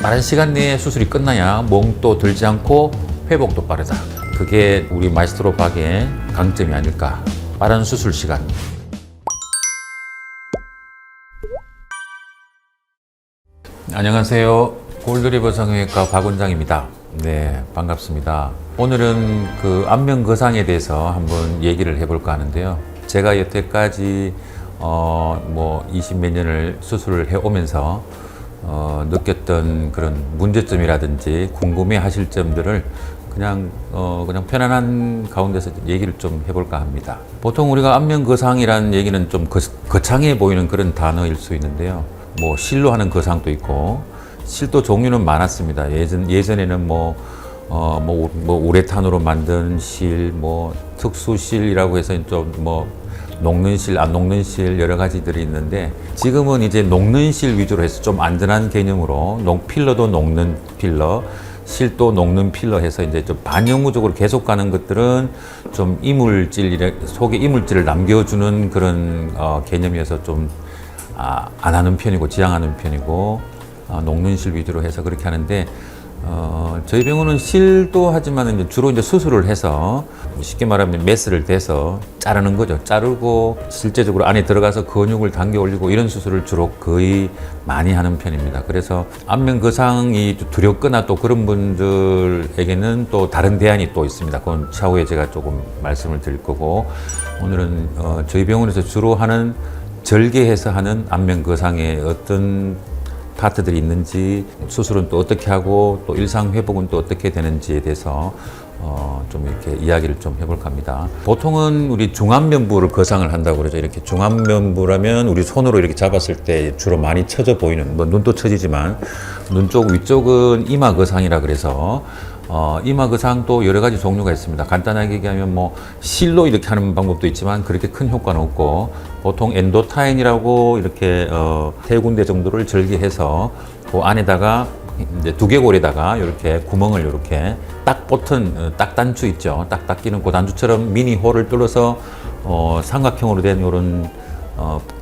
빠른 시간 내에 수술이 끝나야 멍도 들지 않고 회복도 빠르다. 그게 우리 마이스트로 박의 강점이 아닐까. 빠른 수술 시간. 안녕하세요. 골드리버 성형외과 박 원장입니다. 네, 반갑습니다. 오늘은 그 안면 거상에 대해서 한번 얘기를 해볼까 하는데요. 제가 여태까지 20몇 년을 수술을 해오면서 느꼈던 그런 문제점이라든지 궁금해 하실 점들을 그냥 편안한 가운데서 얘기를 좀 해볼까 합니다. 보통 우리가 안면 거상이라는 얘기는 좀 거창해 보이는 그런 단어일 수 있는데요. 실로 하는 거상도 있고, 실도 종류는 많았습니다. 예전에는 우레탄으로 만든 실, 특수실이라고 해서 좀 녹는 실, 안 녹는 실 여러 가지들이 있는데, 지금은 이제 녹는 실 위주로 해서 좀 안전한 개념으로 필러도 녹는 필러, 실도 녹는 필러 해서 이제 좀 반영구적으로 계속 가는 것들은 좀 속에 이물질을 남겨주는 그런 개념이어서 좀 안 하는 편이고 지향하는 편이고, 녹는 실 위주로 해서 그렇게 하는데, 저희 병원은 실도 하지만 이제 주로 이제 수술을 해서 쉽게 말하면 메스를 대서 자르는 거죠. 자르고 실제적으로 안에 들어가서 근육을 당겨 올리고 이런 수술을 주로 거의 많이 하는 편입니다. 그래서 안면 거상이 두렵거나 또 그런 분들에게는 또 다른 대안이 또 있습니다. 그건 차후에 제가 조금 말씀을 드릴 거고, 오늘은 저희 병원에서 주로 하는 절개해서 하는 안면 거상의 어떤 파트들이 있는지, 수술은 또 어떻게 하고 또 일상 회복은 또 어떻게 되는지에 대해서 좀 이렇게 이야기를 좀 해볼까 합니다. 보통은 우리 중안면부를 거상을 한다고 그러죠. 이렇게 중안면부라면 우리 손으로 이렇게 잡았을 때 주로 많이 처져 보이는, 눈도 처지지만 눈 쪽 위쪽은 이마 거상이라 그래서 이마 거상도 여러 가지 종류가 있습니다. 간단하게 얘기하면 실로 이렇게 하는 방법도 있지만 그렇게 큰 효과는 없고, 보통 엔도타인이라고 이렇게 3군데 정도를 절개해서 그 안에다가 이제 두개골에다가 이렇게 구멍을 이렇게 딱 붙은 딱단추 있죠. 딱딱 끼는 그 단추처럼 미니 홀을 뚫어서 삼각형으로 된 이런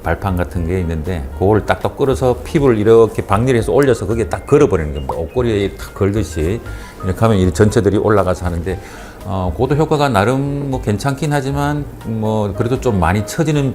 발판 같은 게 있는데, 그거를 딱딱 끌어서 피부를 이렇게 박리해서 올려서 거기에 딱 걸어버리는 겁니다. 옷걸이에 딱 걸듯이 이렇게 하면 이 전체들이 올라가서 하는데, 그것도 효과가 나름 괜찮긴 하지만 그래도 좀 많이 처지는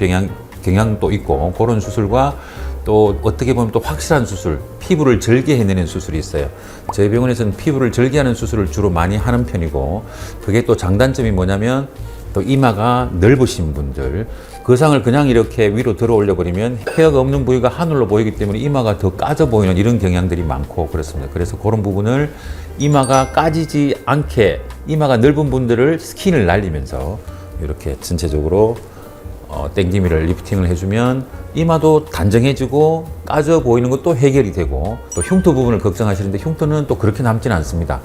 경향도 있고, 그런 수술과 또 어떻게 보면 또 확실한 수술, 피부를 절개해내는 수술이 있어요. 저희 병원에서는 피부를 절개하는 수술을 주로 많이 하는 편이고, 그게 또 장단점이 뭐냐면, 또 이마가 넓으신 분들, 거상을 그냥 이렇게 위로 들어 올려 버리면 헤어가 없는 부위가 하늘로 보이기 때문에 이마가 더 까져 보이는 이런 경향들이 많고 그렇습니다. 그래서 그런 부분을 이마가 까지지 않게, 이마가 넓은 분들을 스킨을 날리면서 이렇게 전체적으로 땡기미를 리프팅을 해주면 이마도 단정해지고 까져 보이는 것도 해결이 되고, 또 흉터 부분을 걱정하시는데 흉터는 또 그렇게 남지는 않습니다.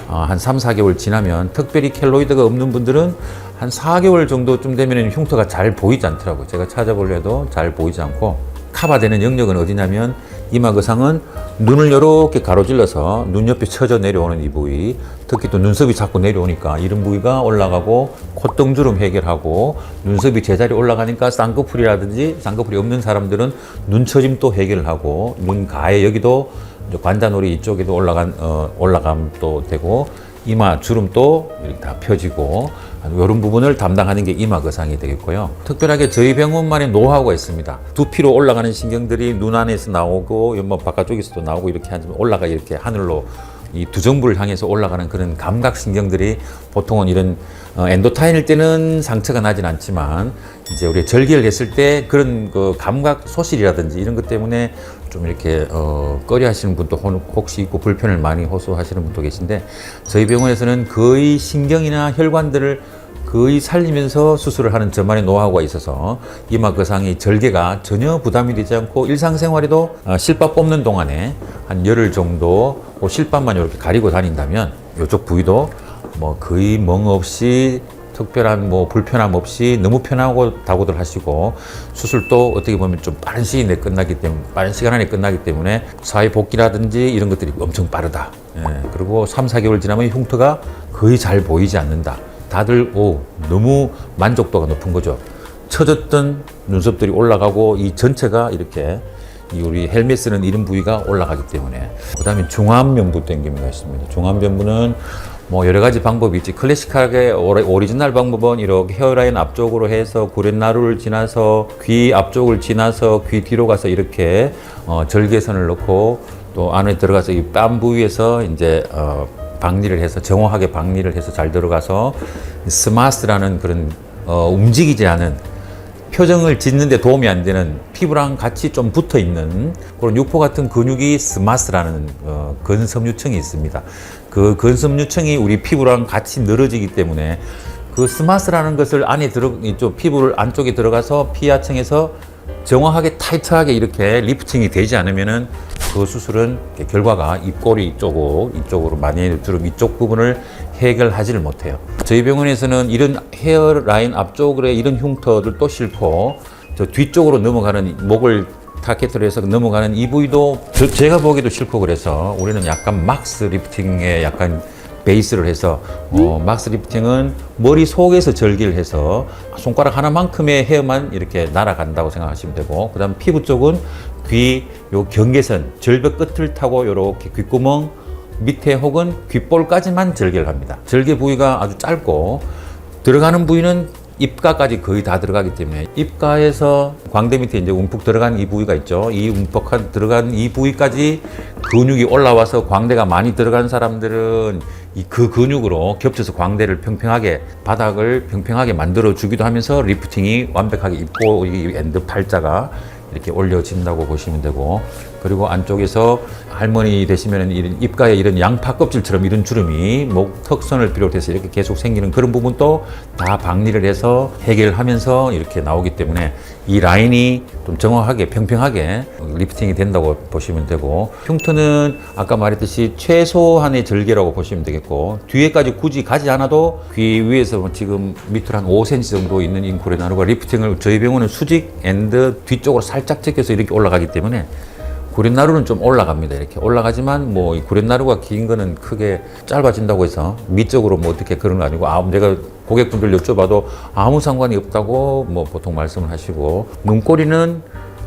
한 3, 4개월 지나면, 특별히 켈로이드가 없는 분들은 한 4개월 정도쯤 되면 흉터가 잘 보이지 않더라고요. 제가 찾아보려도 잘 보이지 않고, 커버되는 영역은 어디냐면, 이마 거상은 눈을 이렇게 가로질러서 눈 옆에 쳐져 내려오는 이 부위, 특히 또 눈썹이 자꾸 내려오니까 이런 부위가 올라가고, 콧등주름 해결하고, 눈썹이 제자리 올라가니까 쌍꺼풀이라든지, 쌍꺼풀이 없는 사람들은 눈 처짐도 해결하고, 눈 가에 여기도 관자놀이 이쪽에도 올라감도 되고, 이마 주름도 이렇게 다 펴지고, 이런 부분을 담당하는 게 이마 거상이 되겠고요. 특별하게 저희 병원만의 노하우가 있습니다. 두피로 올라가는 신경들이 눈 안에서 나오고 바깥쪽에서도 나오고 이렇게 하지만 올라가 이렇게 하늘로 이 두정부를 향해서 올라가는 그런 감각 신경들이, 보통은 이런 엔도타인일 때는 상처가 나진 않지만 이제 우리 절개를 했을 때 그런 그 감각 소실이라든지 이런 것 때문에 좀 이렇게 꺼려 하시는 분도 혹시 있고, 불편을 많이 호소하시는 분도 계신데, 저희 병원에서는 거의 신경이나 혈관들을 거의 살리면서 수술을 하는 저만의 노하우가 있어서 이마 거상의 절개가 전혀 부담이 되지 않고, 일상생활에도 실밥 뽑는 동안에 한 열흘 정도 그 실밥만 이렇게 가리고 다닌다면 이쪽 부위도 거의 멍 없이, 특별한 불편함 없이 너무 편하다고들 하시고, 수술도 어떻게 보면 좀 빠른 시간 안에 끝나기 때문에 사회 복귀라든지 이런 것들이 엄청 빠르다. 그리고 3, 4개월 지나면 흉터가 거의 잘 보이지 않는다. 다들 너무 만족도가 높은 거죠. 처졌던 눈썹들이 올라가고 이 전체가 이렇게 이 우리 헬멧 쓰는 이런 부위가 올라가기 때문에. 그다음에 중안면부 당김이가 있습니다. 중안면부는 뭐 여러 가지 방법이 있지. 클래식하게 오리지널 방법은 이렇게 헤어라인 앞쪽으로 해서 구렛나루를 지나서 귀 앞쪽을 지나서 귀 뒤로 가서 이렇게 절개선을 넣고 또 안에 들어가서 이 뺨 부위에서 이제 박리를 해서 정확하게 박리를 해서 잘 들어가서 스마스라는 그런 움직이지 않은 표정을 짓는 데 도움이 안 되는 피부랑 같이 좀 붙어 있는 그런 육포 같은 근육이 스마스라는 근섬유층이 있습니다. 그 근섬유층이 우리 피부랑 같이 늘어지기 때문에 그 스마스라는 것을 안에 이쪽 피부를 안쪽에 들어가서 피하층에서 정확하게 타이트하게 이렇게 리프팅이 되지 않으면은 그 수술은 결과가 입꼬리 이쪽으로 많이 주로 이쪽 부분을 해결하지를 못해요. 저희 병원에서는 이런 헤어라인 앞쪽에 이런 흉터들도 싫고 저 뒤쪽으로 넘어가는 목을 타겟으로 해서 넘어가는 이 부위도 제가 보기도 싫고 그래서 우리는 약간 막스 리프팅에 약간 베이스를 해서 막스 리프팅은 머리 속에서 절개를 해서 손가락 하나만큼의 헤어만 이렇게 날아간다고 생각하시면 되고 그다음 피부 쪽은 귀 요 경계선 절벽 끝을 타고 이렇게 귓구멍 밑에 혹은 귓볼까지만 절개를 합니다. 절개 부위가 아주 짧고 들어가는 부위는 입가까지 거의 다 들어가기 때문에 입가에서 광대 밑에 이제 움푹 들어간 이 부위가 있죠. 이 움푹 들어간 이 부위까지 근육이 올라와서 광대가 많이 들어간 사람들은 그 근육으로 겹쳐서 광대를 평평하게 바닥을 평평하게 만들어 주기도 하면서 리프팅이 완벽하게 입고 이 엔드 팔자가 이렇게 올려진다고 보시면 되고 그리고 안쪽에서 할머니 되시면 이런 입가에 이런 양파 껍질처럼 이런 주름이 목 턱선을 비롯해서 이렇게 계속 생기는 그런 부분도 다 박리를 해서 해결하면서 이렇게 나오기 때문에 이 라인이 좀 정확하게 평평하게 리프팅이 된다고 보시면 되고 흉터는 아까 말했듯이 최소한의 절개라고 보시면 되겠고 뒤에까지 굳이 가지 않아도 귀 위에서 지금 밑으로 한 5cm 정도 있는 인코레나루가 리프팅을 저희 병원은 수직 엔드 뒤쪽으로 살짝 제껴서 이렇게 올라가기 때문에 구렛나루는 좀 올라갑니다. 이렇게 올라가지만 뭐 이 구렛나루가 긴 거는 크게 짧아진다고 해서 미적으로 뭐 어떻게 그런 거 아니고 내가 고객분들 여쭤봐도 아무 상관이 없다고 뭐 보통 말씀을 하시고 눈꼬리는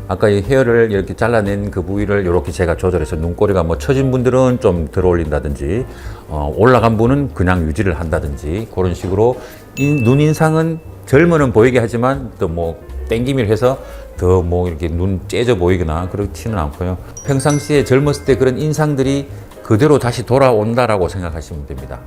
아까 이 헤어를 이렇게 잘라낸 그 부위를 이렇게 제가 조절해서 눈꼬리가 뭐 처진 분들은 좀 덜 올린다든지 올라간 분은 그냥 유지를 한다든지 그런 식으로 눈 인상은 젊어는 보이게 하지만 또 뭐 땡김을 해서 더 뭐 이렇게 눈 째져 보이거나 그렇지는 않고요. 평상시에 젊었을 때 그런 인상들이 그대로 다시 돌아온다라고 생각하시면 됩니다.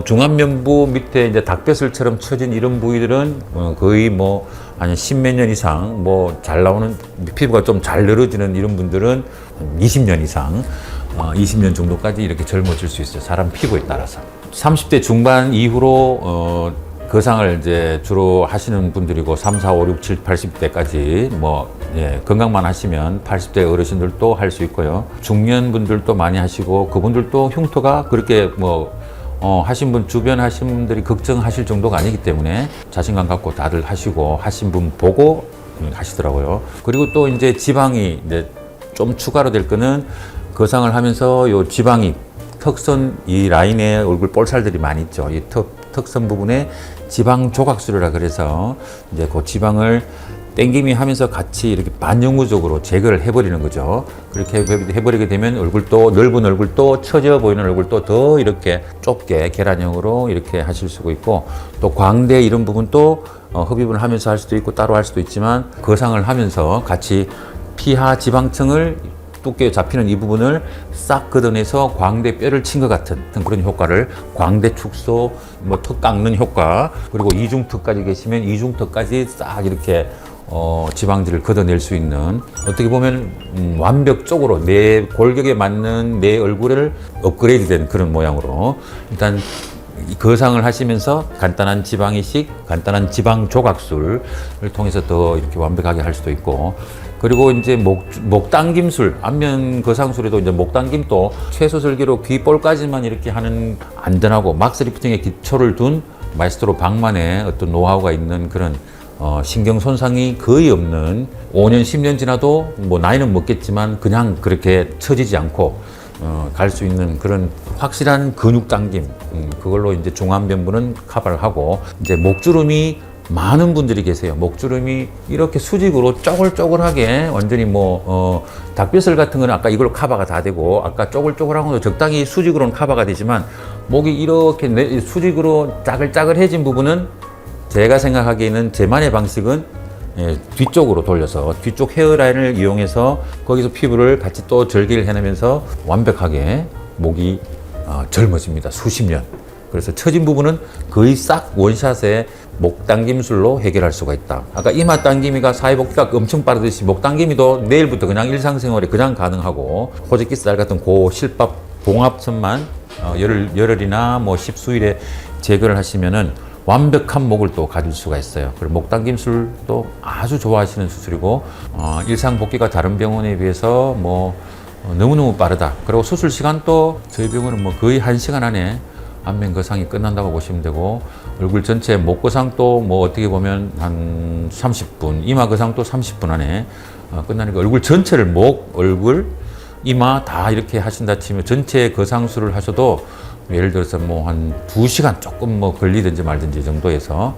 중안면부 밑에 이제 닭벼슬처럼 처진 이런 부위들은 거의 뭐 한 10몇 년 이상 뭐 잘 나오는 피부가 좀 잘 늘어지는 이런 분들은 20년 이상 20년 정도까지 이렇게 젊어질 수 있어요. 사람 피부에 따라서. 30대 중반 이후로 거상을 이제 주로 하시는 분들이고 3, 4, 5, 6, 7, 80대까지 뭐 건강만 하시면 80대 어르신들도 할 수 있고요. 중년 분들도 많이 하시고 그분들도 흉터가 그렇게 뭐 하신 분 주변 하신 분들이 걱정하실 정도가 아니기 때문에 자신감 갖고 다들 하시고 하신 분 보고 하시더라고요. 그리고 또 이제 지방이 이제 좀 추가로 될 거는 거상을 하면서 요 지방이 턱선 이 라인에 얼굴 볼살들이 많이 있죠. 이 턱선 부분에 지방 조각술이라 그래서 이제 그 지방을 땡김이 하면서 같이 이렇게 반영구적으로 제거를 해버리는 거죠. 그렇게 해버리게 되면 얼굴도 넓은 얼굴도 처져 보이는 얼굴도 더 이렇게 좁게 계란형으로 이렇게 하실 수가 있고 또 광대 이런 부분도 흡입을 하면서 할 수도 있고 따로 할 수도 있지만 거상을 하면서 같이 피하 지방층을 두께 잡히는 이 부분을 싹 걷어내서 광대 뼈를 친 것 같은 그런 효과를 광대 축소, 뭐 턱 깎는 효과 그리고 이중턱까지 계시면 이중턱까지 싹 이렇게 지방들을 걷어낼 수 있는 어떻게 보면 완벽적으로 내 골격에 맞는 내 얼굴을 업그레이드된 그런 모양으로 일단 거상을 하시면서 간단한 지방 이식, 간단한 지방 조각술을 통해서 더 이렇게 완벽하게 할 수도 있고 그리고 이제 목당김술, 안면 거상술에도 이제 목당김도 최소 절개로 귀볼까지만 이렇게 하는 안전하고 막스 리프팅의 기초를 둔 마에스트로 박만의 어떤 노하우가 있는 그런 신경 손상이 거의 없는 5년, 10년 지나도 뭐 나이는 먹겠지만 그냥 그렇게 처지지 않고 갈 수 있는 그런 확실한 근육 당김 그걸로 이제 중안면부는 커버를 하고 이제 목주름이 많은 분들이 계세요. 목주름이 이렇게 수직으로 쪼글쪼글하게 완전히 닭뼈슬 같은 거는 아까 이걸로 커버가 다 되고 아까 쪼글쪼글한 것도 적당히 수직으로는 커버가 되지만 목이 이렇게 수직으로 짜글짜글해진 부분은 제가 생각하기에는 제만의 방식은 뒤쪽으로 돌려서 뒤쪽 헤어라인을 이용해서 거기서 피부를 같이 또 절개를 해내면서 완벽하게 목이 젊어집니다. 수십 년. 그래서 처진 부분은 거의 싹 원샷에 목 당김술로 해결할 수가 있다. 아까 이마 당김이가 사회복귀가 엄청 빠르듯이 목 당김이도 내일부터 그냥 일상생활에 그냥 가능하고 호적기살 같은 고실밥 봉합선만 열흘이나 십수일에 제거를 하시면은 완벽한 목을 또 가질 수가 있어요. 그리고 목 당김술도 아주 좋아하시는 수술이고 일상 복귀가 다른 병원에 비해서 너무너무 빠르다. 그리고 수술 시간도 저희 병원은 거의 1시간 안에 안면 거상이 끝난다고 보시면 되고 얼굴 전체 목 거상도 어떻게 보면 한 30분, 이마 거상도 30분 안에 끝나니까 얼굴 전체를 목, 얼굴, 이마 다 이렇게 하신다 치면 전체 거상술을 하셔도 예를 들어서 한 2시간 조금 걸리든지 말든지 정도에서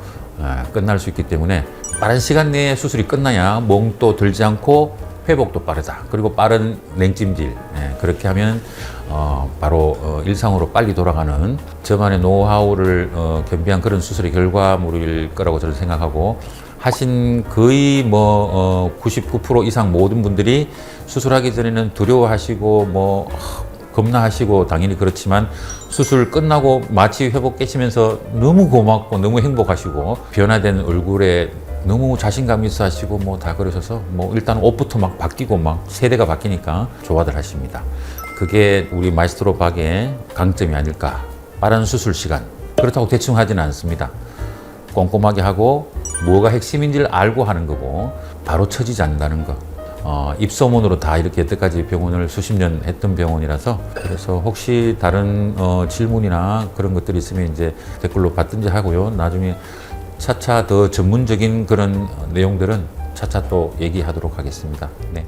끝날 수 있기 때문에 빠른 시간 내에 수술이 끝나야 멍도 들지 않고 회복도 빠르다. 그리고 빠른 냉찜질. 그렇게 하면 바로 일상으로 빨리 돌아가는 저만의 노하우를 겸비한 그런 수술의 결과물일 거라고 저는 생각하고 하신 거의 99% 이상 모든 분들이 수술하기 전에는 두려워하시고 겁나하시고 당연히 그렇지만 수술 끝나고 마취 회복 깨시면서 너무 고맙고 너무 행복하시고 변화된 얼굴에 너무 자신감 있어 하시고 다 그러셔서 일단 옷부터 막 바뀌고 세대가 바뀌니까 좋아들 하십니다. 그게 우리 마이스트로 박의 강점이 아닐까. 빠른 수술 시간. 그렇다고 대충 하지는 않습니다. 꼼꼼하게 하고 뭐가 핵심인지를 알고 하는 거고 바로 처지지 않는다는 거. 입소문으로 다 이렇게 여태까지 병원을 수십 년 했던 병원이라서 그래서 혹시 다른 질문이나 그런 것들이 있으면 이제 댓글로 받든지 하고요. 나중에 차차 더 전문적인 그런 내용들은 차차 또 얘기하도록 하겠습니다. 네.